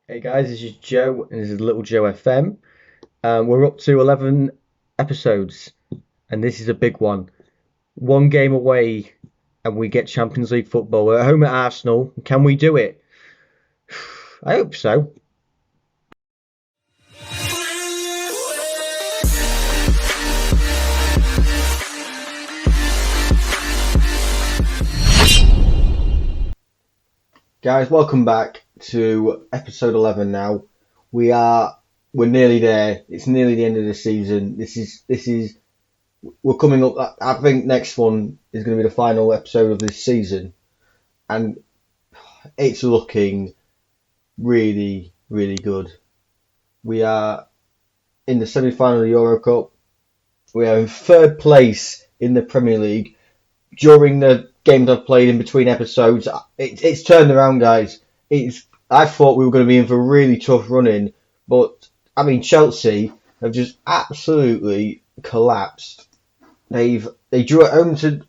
Hey guys, this is Joe, and this is Little Joe FM. We're up to 11 episodes, and this is a big one. One game away, and we get Champions League football. We're at home at Arsenal. Can we do it? I hope so. Guys, welcome back to episode 11 now. We're nearly there. It's nearly the end of the season. We're coming up. I think next one is going to be the final episode of this season, and it's looking really, really good. We are in the semi-final of the Euro Cup. We are in third place in the Premier League. During the games I've played in between episodes, it's turned around, guys. I thought we were going to be in for a really tough run-in, but I mean Chelsea have just absolutely collapsed. They drew at home to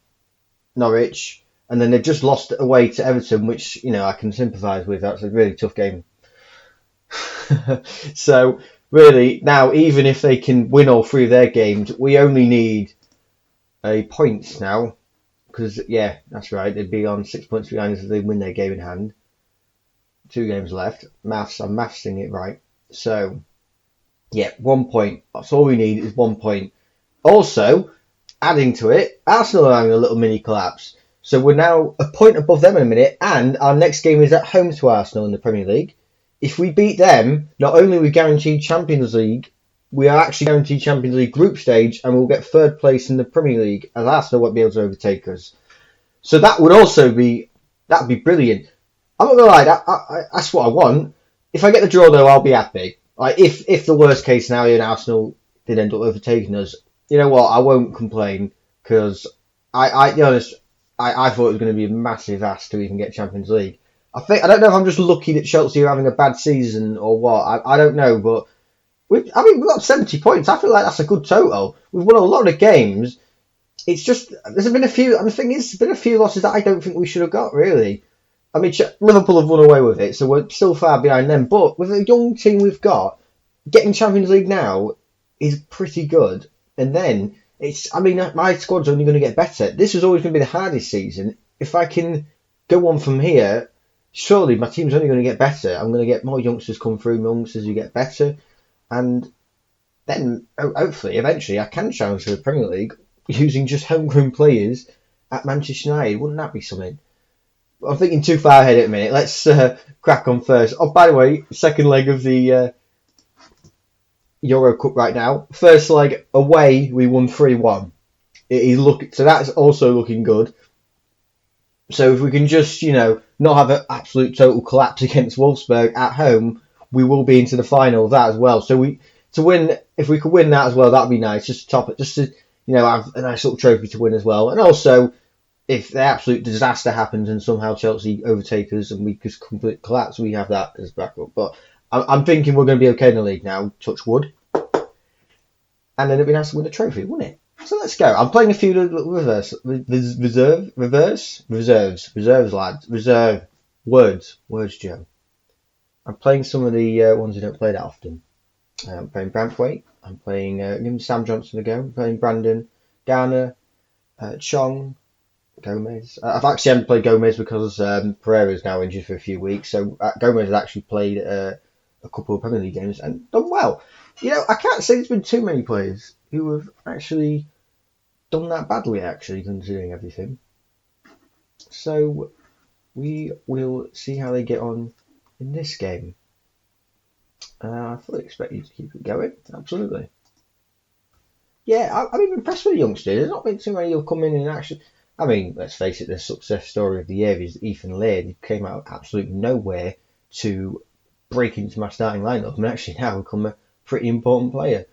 Norwich, and then they've just lost away to Everton, which I can sympathise with. That's a really tough game. So really now, even if they can win all three of their games, we only need a point now. Because, yeah, that's right. They'd be on 6 points behind us if they win their game in hand. 2 games left. I'm mathsing it right. So, yeah, 1 point. That's all we need is 1 point. Also, adding to it, Arsenal are having a little mini collapse. So we're now a point above them in a minute. And our next game is at home to Arsenal in the Premier League. If we beat them, not only are we guaranteed Champions League, we are actually guaranteed Champions League group stage, and we'll get third place in the Premier League, as Arsenal won't be able to overtake us. So that would also be brilliant. I'm not gonna lie, that's what I want. If I get the draw though, I'll be happy. Like if the worst case scenario and Arsenal did end up overtaking us, you know what? I won't complain because to be honest, I thought it was going to be a massive ask to even get Champions League. I don't know if I'm just lucky that Chelsea are having a bad season or what. I don't know, but. We've got 70 points. I feel like that's a good total. We've won a lot of games. It's just there's been a few. And the thing is, there's been a few losses that I don't think we should have got. Really, I mean, Liverpool have run away with it, so we're still far behind them. But with the young team we've got, getting Champions League now is pretty good. And then my squad's only going to get better. This was always going to be the hardest season. If I can go on from here, surely my team's only going to get better. I'm going to get more youngsters come through. My youngsters who get better. And then, hopefully, eventually, I can challenge for the Premier League using just homegrown players at Manchester United. Wouldn't that be something? I'm thinking too far ahead at a minute. Let's crack on first. Oh, by the way, second leg of the Euro Cup right now. First leg away, we won 3-1. So that's also looking good. So if we can just, not have an absolute total collapse against Wolfsburg at home, we will be into the final of that as well. So if we could win that as well, that'd be nice. Just to top it, just to have a nice little trophy to win as well. And also, if the absolute disaster happens and somehow Chelsea overtake us and we just completely collapse, we have that as backup. But I'm thinking we're going to be okay in the league now. Touch wood. And then it'd be nice to win a trophy, wouldn't it? So let's go. I'm playing a few reserves, lads. Reserve words, Joe. I'm playing some of the ones who don't play that often. I'm playing Brantwaite. I'm playing giving Sam Johnson a go. I'm playing Brandon, Garner, Chong, Gomez. I've actually haven't played Gomez because Pereira's now injured for a few weeks. So Gomez has actually played a couple of Premier League games and done well. I can't say there's been too many players who have actually done that badly, actually, considering everything. So we will see how they get on in this game. I fully expect you to keep it going. Absolutely. Yeah, I'm impressed with the youngsters. There's not been too many who have come in and actually. I mean, let's face it, the success story of the year is Ethan Laird. He came out of absolutely nowhere to break into my starting lineup and actually now become a pretty important player.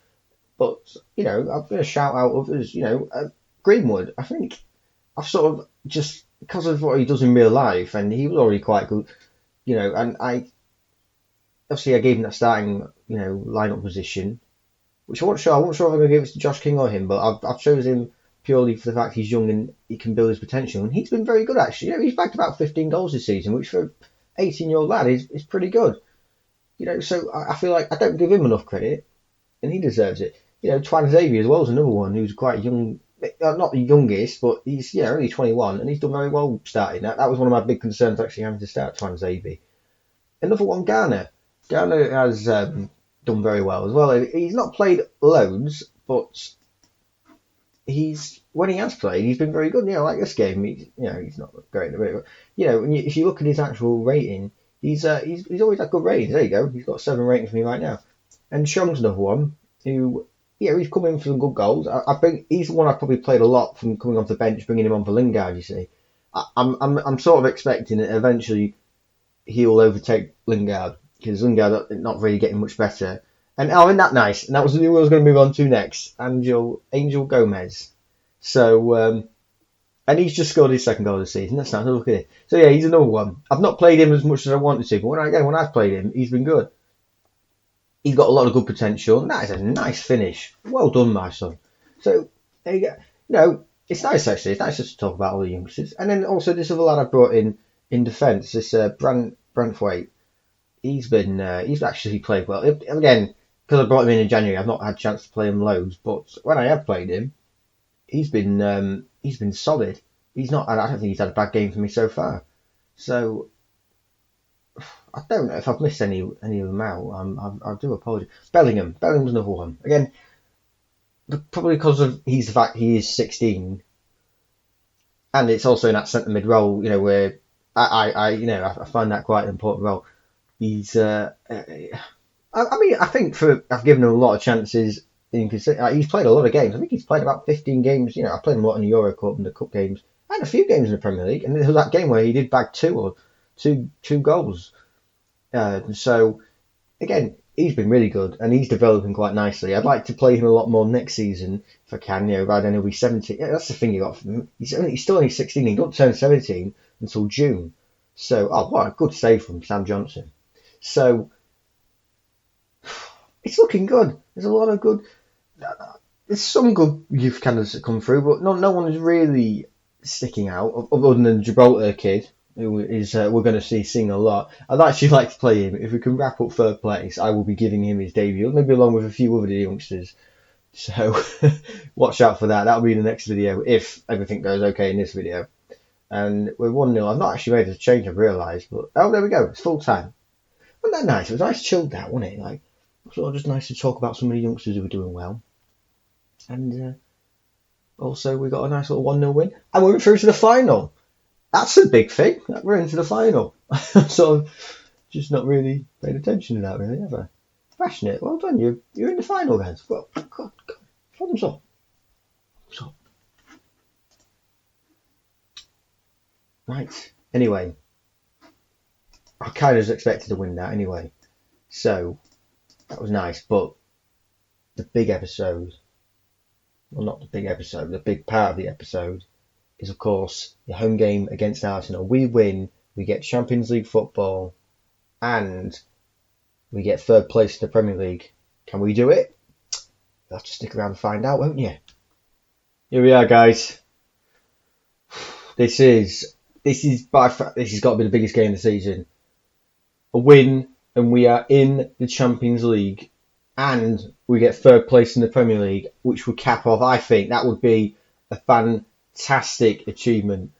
But, I'm going to shout out others. Greenwood, I think I've sort of just, because of what he does in real life, and he was already quite good, and I gave him that starting, lineup position, which I wasn't sure if I'm going to give it to Josh King or him, but I've chosen him purely for the fact he's young and he can build his potential, and he's been very good actually. He's bagged about 15 goals this season, which for an 18-year-old lad is pretty good. So I feel like I don't give him enough credit, and he deserves it. Twan Xavier as well is another one who's quite young, not the youngest, but he's only 21, and he's done very well starting. That was one of my big concerns actually having to start Twan Xavier. Another one, Garner. Garner has done very well as well. He's not played loads, but when he has played, he's been very good. Like this game, he's not great, but if you look at his actual rating, he's always had good ratings. There you go. He's got 7 ratings for me right now. And Sean's another one who, he's come in for some good goals. I think he's the one I've probably played a lot from coming off the bench, bringing him on for Lingard. You see, I'm sort of expecting that eventually he'll overtake Lingard because Lingard not really getting much better. And isn't that nice? And that was who I was going to move on to next, Angel Gomez. So, and he's just scored his second goal of the season. That's nice. Look at it. So yeah, he's another one. I've not played him as much as I wanted to, but when I've played him, he's been good. He's got a lot of good potential, and that is a nice finish. Well done, my son. So there you go. It's nice actually. It's nice just to talk about all the youngsters, and then also this other lad I brought in defence. This Brantwaite. He's actually played well again. Because I brought him in January, I've not had a chance to play him loads, but when I have played him, he's been solid. I don't think he's had a bad game for me so far. So I don't know if I've missed any of them out. I do apologise. Bellingham's another one. Again, probably because of the fact he is 16, and it's also in that centre mid role. Where I find that quite an important role. He's I think I've given him a lot of chances. He's played a lot of games. I think he's played about 15 games. I played him a lot in the Euro Cup and the Cup games, and a few games in the Premier League. And there was that game where he did bag two goals. So again, he's been really good and he's developing quite nicely. I'd like to play him a lot more next season if I can. By then he'll be 17. Yeah, that's the thing you got from him. He's still only 16. He doesn't turn 17 until June. So what a good save from Sam Johnson. So it's looking good. There's a lot of good. There's some good youth candidates that come through, but no one is really sticking out other than the Gibraltar kid, who is we're going to see sing a lot. I'd actually like to play him. If we can wrap up third place, I will be giving him his debut, maybe along with a few other youngsters. So watch out for that. That'll be in the next video if everything goes okay in this video. And we're 1-0. I've not actually made a change, I've realised, but there we go. It's full time. Wasn't that nice? It was nice chilled out, wasn't it? Sort of just nice to talk about some of the youngsters who were doing well. And also we got a nice little 1-0 win. And we're through to the final. That's a big thing. We're into the final. I'm sort of just not really paid attention to that, really, have I? Smashing it. Well done. You're in the final, guys. Well, God. Thumbs up. Right. Anyway. I kind of expected to win that anyway. So, that was nice. But the big episode, well, not the big episode, the big part of the episode is, of course, the home game against Arsenal. We win, we get Champions League football, and we get third place in the Premier League. Can we do it? You'll have to stick around and find out, won't you? Here we are, guys. This has got to be the biggest game of the season. A win, and we are in the Champions League, and we get third place in the Premier League, which would cap off. I think that would be a fantastic achievement.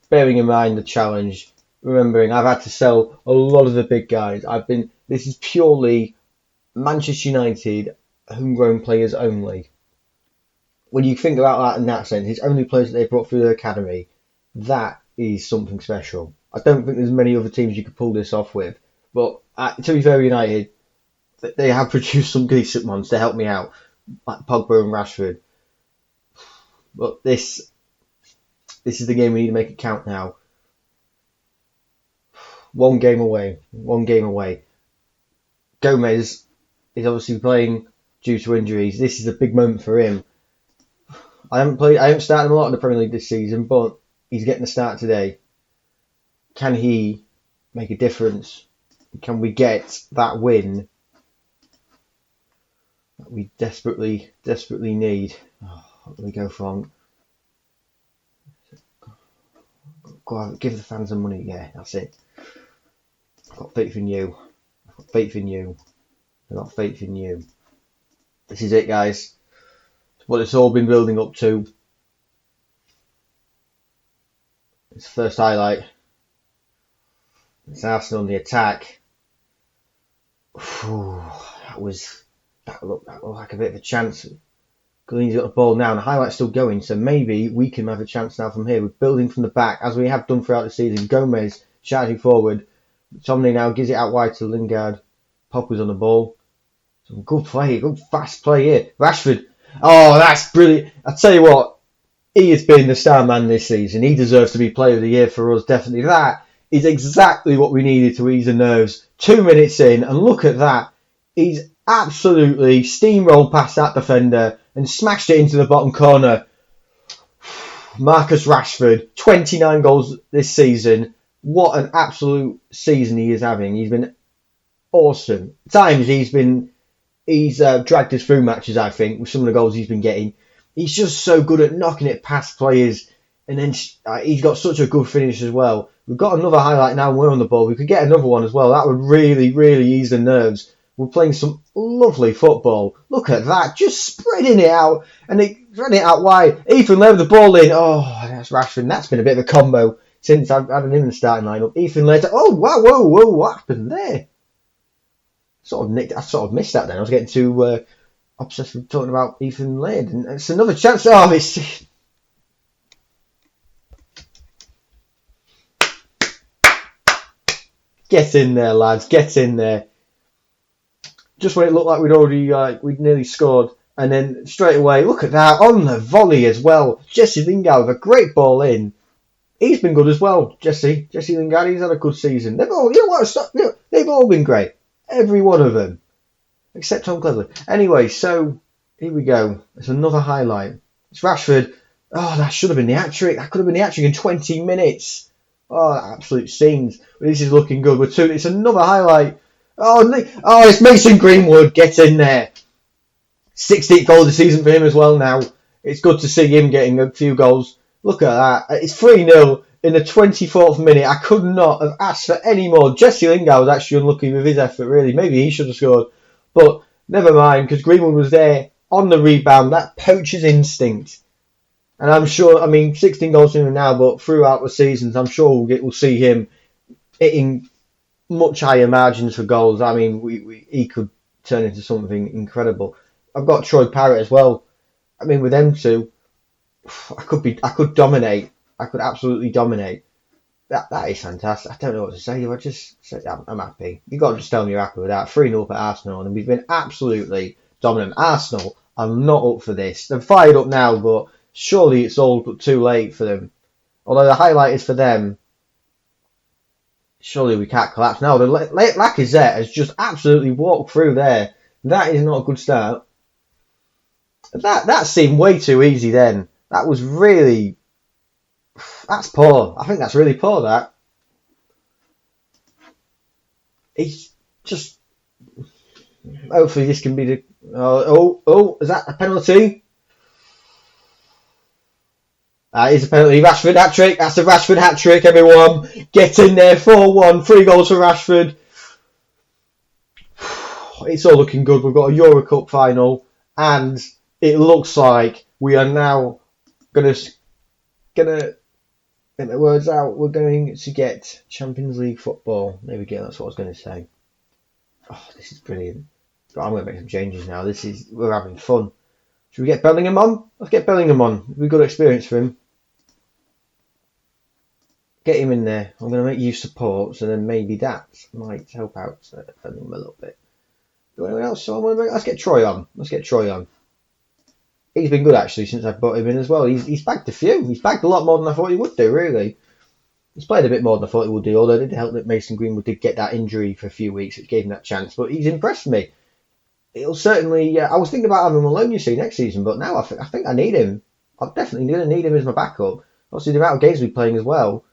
Bearing in mind the challenge, remembering I've had to sell a lot of the big guys. This is purely Manchester United homegrown players only. When you think about that in that sense, it's only players that they brought through their academy. That is something special. I don't think there's many other teams you could pull this off with. But to be fair, United, they have produced some decent ones to help me out, like Pogba and Rashford. But this is the game we need to make it count now. One game away. Gomez is obviously playing due to injuries. This is a big moment for him. I haven't started him a lot in the Premier League this season, but he's getting a start today. Can he make a difference? Can we get that win that we desperately need? What do we go from? Go on, give the fans some money. Yeah, that's it. I've got faith in you. Faith in you. Not faith in you. This is it, guys. It's what it's all been building up to. It's the first highlight. It's Arsenal on the attack. That looked like a bit of a chance. Colleen's got the ball now, and the highlight's still going, so maybe we can have a chance now from here. We're building from the back, as we have done throughout the season. Gomez charging forward. Tomney now gives it out wide to Lingard. Popper's on the ball. Some good play, good fast play here. Rashford. Oh, that's brilliant. I tell you what, he has been the star man this season. He deserves to be player of the year for us, definitely. That is exactly what we needed to ease the nerves. 2 minutes in, and look at that. He's absolutely steamrolled past that defender and smashed it into the bottom corner. Marcus Rashford, 29 goals this season. What an absolute season he is having. He's been awesome. At times he's dragged us through matches, I think, with some of the goals he's been getting. He's just so good at knocking it past players, and then he's got such a good finish as well. We've got another highlight now and we're on the ball. We could get another one as well. That would really, really ease the nerves. We're playing some lovely football. Look at that, just spreading it out, and spreading it out wide. Ethan Laird with the ball in. Oh, that's Rashford. That's been a bit of a combo since I've had him in the starting lineup. Ethan Laird. Oh, wow, whoa, what happened there? I sort of missed that then. I was getting too obsessed with talking about Ethan Laird, and it's another chance. Oh, it's... Get in there, lads. Get in there. Just when it looked like we'd nearly scored, and then straight away, look at that, on the volley as well. Jesse Lingard with a great ball in. He's been good as well, Jesse Lingard. He's had a good season. They've all been great, every one of them, except Tom Cleverley. Anyway, so here we go. It's another highlight. It's Rashford. Oh, that should have been the hat-trick. That could have been the hat-trick in 20 minutes. Oh, absolute scenes. This is looking good. It's another highlight. Oh, it's Mason Greenwood. Get in there. 16th goal of the season for him as well now. It's good to see him getting a few goals. Look at that. It's 3-0 in the 24th minute. I could not have asked for any more. Jesse Lingard was actually unlucky with his effort, really. Maybe he should have scored. But never mind, because Greenwood was there on the rebound. That poacher's instinct. And I'm sure, 16 goals in him now, but throughout the seasons, I'm sure we'll see him hitting much higher margins for goals. He could turn into something incredible. I've got Troy Parrott as well. With them two, I could dominate. I could absolutely dominate. That is fantastic. I don't know what to say. I just say I'm happy. You've got to just tell me you're happy with that. 3-0 for Arsenal, and we've been absolutely dominant. Arsenal, I'm not up for this. They're fired up now, but surely it's all too late for them. Although the highlight is for them. Surely we can't collapse now. The Lacazette has just absolutely walked through there. That is not a good start. That seemed way too easy then. That was really... That's poor. I think that's really poor, that. He's just... Hopefully this can be the... is that a penalty? That is a penalty. Rashford hat-trick. That's a Rashford hat-trick, everyone. Get in there. 4-1. 3 goals for Rashford. It's all looking good. We've got a Euro Cup final, and it looks like we are now gonna get the words out. We're going to get Champions League football. There we go. That's what I was going to say. Oh, this is brilliant. But I'm going to make some changes now. We're having fun. Should we get Bellingham on? Let's get Bellingham on. We've got experience for him. Get him in there. I'm going to make you support, so then maybe that might help out Bellingham a little bit. Do anyone else? Let's get Troy on. He's been good actually since I brought him in as well. He's bagged a few. He's bagged a lot more than I thought he would do, really. He's played a bit more than I thought he would do, although it did help that Mason Greenwood did get that injury for a few weeks, which gave him that chance. But he's impressed me. It'll certainly... I was thinking about having him alone, next season, but now I think I need him. I'm definitely going to need him as my backup. Obviously, the amount of games we're playing as well.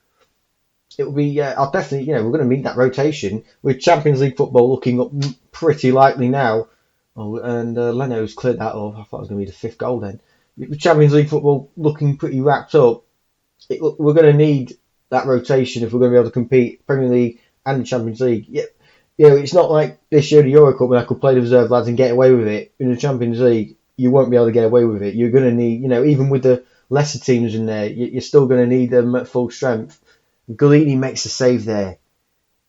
It'll be... I'll definitely... we're going to need that rotation with Champions League football looking up pretty likely now. Oh, and Leno's cleared that off. I thought it was going to be the 5th goal then. With Champions League football looking pretty wrapped up, we're going to need that rotation if we're going to be able to compete Premier League and the Champions League. Yeah, it's not like this year the Euro Cup when I could play the reserve lads and get away with it. In the Champions League, you won't be able to get away with it. You're going to need, even with the lesser teams in there, you're still going to need them at full strength. Golini makes a save there.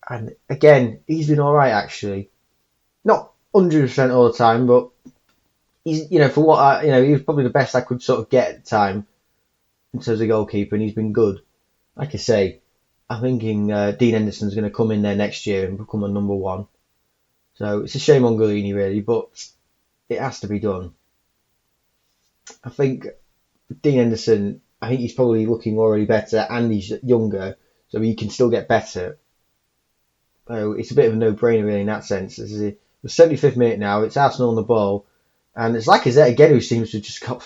And again, he's been all right, actually. Not 100% all the time, but he's, for what he was probably the best I could sort of get at the time in terms of goalkeeper, and he's been good. Like I say, I'm thinking Dean Henderson's going to come in there next year and become a number one. So it's a shame on Golini, really, but it has to be done. I think Dean Henderson, I think he's probably looking already better, and he's younger, so he can still get better. So it's a bit of a no-brainer, really, in that sense. This is the 75th minute now. It's Arsenal on the ball, and it's Lacazette again who seems to just got.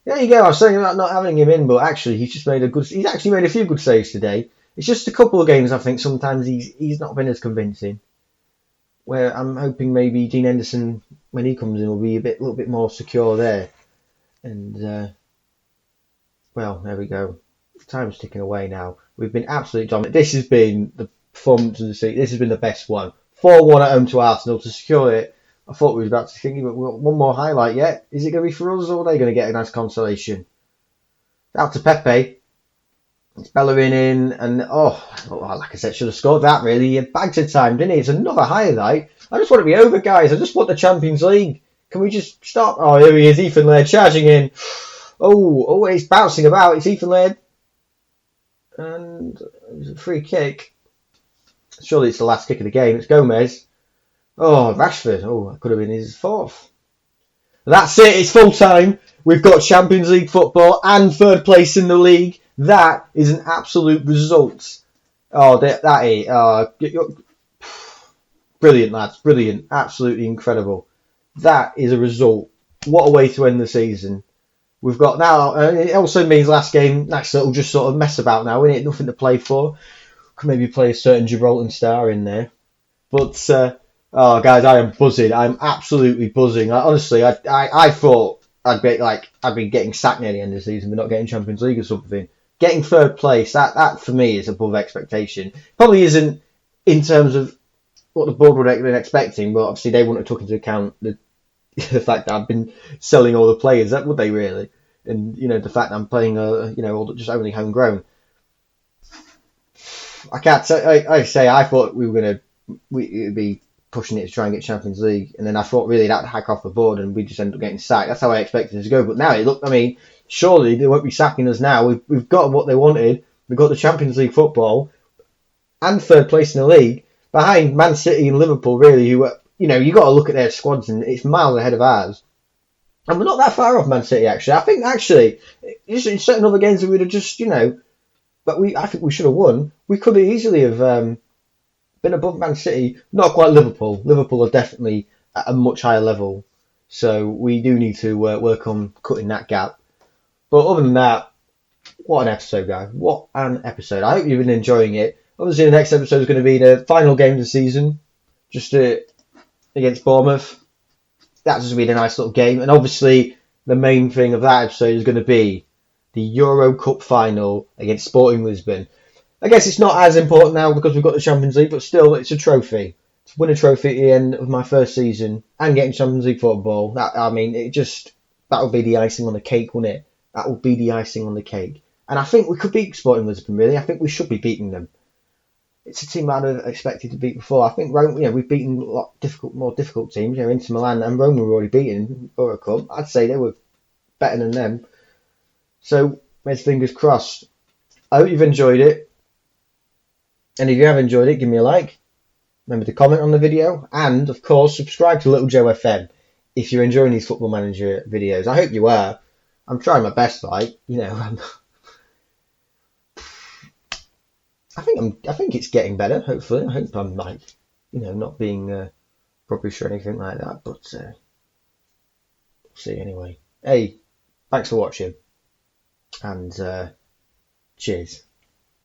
There you go. I was saying about not having him in, but actually he's actually made a few good saves today. It's just a couple of games I think sometimes he's not been as convincing. Where I'm hoping maybe Dean Henderson, when he comes in, will be a little bit more secure there. And well, there we go. Time's ticking away now. We've been absolutely dominant. This has been the performance of the season. This has been the best one. 4-1 at home to Arsenal to secure it. I thought we were about to think, but we've got one more highlight yet. Is it going to be for us, or are they going to get a nice consolation? Out to Pepe. It's Bellerin in, and like I said, should have scored that really. He bagged it time, didn't he? It's another highlight. I just want to be over, guys. I just want the Champions League. Can we just stop? Oh, here he is, Ethan Laird charging in. Oh, he's bouncing about. It's Ethan Laird. And it was a free kick. Surely it's the last kick of the game. It's Gomez. Oh, Rashford. Oh, that could have been his fourth. That's it. It's full time. We've got Champions League football and third place in the league. That is an absolute result. Oh, that is. Brilliant, lads. Brilliant. Absolutely incredible. That is a result. What a way to end the season. We've got now. It also means last game, next will just sort of mess about now, innit? Nothing to play for. Could maybe play a certain Gibraltar star in there. But, guys, I am buzzing. I'm absolutely buzzing. Honestly, I thought I'd be getting sacked near the end of the season for not getting Champions League or something. Getting third place, that for me is above expectation. Probably isn't in terms of what the board would have been expecting, but obviously they wouldn't have took into account the fact that I've been selling all the players. That would they really? And the fact that I'm playing just only homegrown. I can't say. I thought we'd be pushing it to try and get Champions League, and then I thought really that'd hack off the board, and we just end up getting sacked. That's how I expected it to go. But now it looked. I mean, surely they won't be sacking us now. We've got what they wanted. We've got the Champions League football and third place in the league behind Man City and Liverpool. Really, who you got to look at their squads, and it's miles ahead of ours. And we're not that far off Man City, actually. I think, just in certain other games that we'd have just, but I think we should have won. We could have easily have been above Man City. Not quite Liverpool. Liverpool are definitely at a much higher level. So we do need to work on cutting that gap. But other than that, what an episode, guys. What an episode. I hope you've been enjoying it. Obviously, the next episode is going to be the final game of the season. Just against Bournemouth. That's just going to be a nice little game. And obviously, the main thing of that episode is going to be the Euro Cup final against Sporting Lisbon. I guess it's not as important now because we've got the Champions League, but still, it's a trophy. To win a trophy at the end of my first season and getting Champions League football, that would be the icing on the cake, wouldn't it? That would be the icing on the cake. And I think we could beat Sporting Lisbon, really. I think we should be beating them. It's a team I'd have expected to beat before. I think Rome, we've beaten a lot more difficult teams. Inter Milan and Rome were already beaten Euro Cup. I'd say they were better than them. So, let's fingers crossed. I hope you've enjoyed it. And if you have enjoyed it, give me a like. Remember to comment on the video. And, of course, subscribe to Little Joe FM if you're enjoying these Football Manager videos. I hope you are. I'm trying my best, I think it's getting better, hopefully. I hope I'm not being rubbish or anything like that, but we'll see anyway. Hey, thanks for watching, and cheers.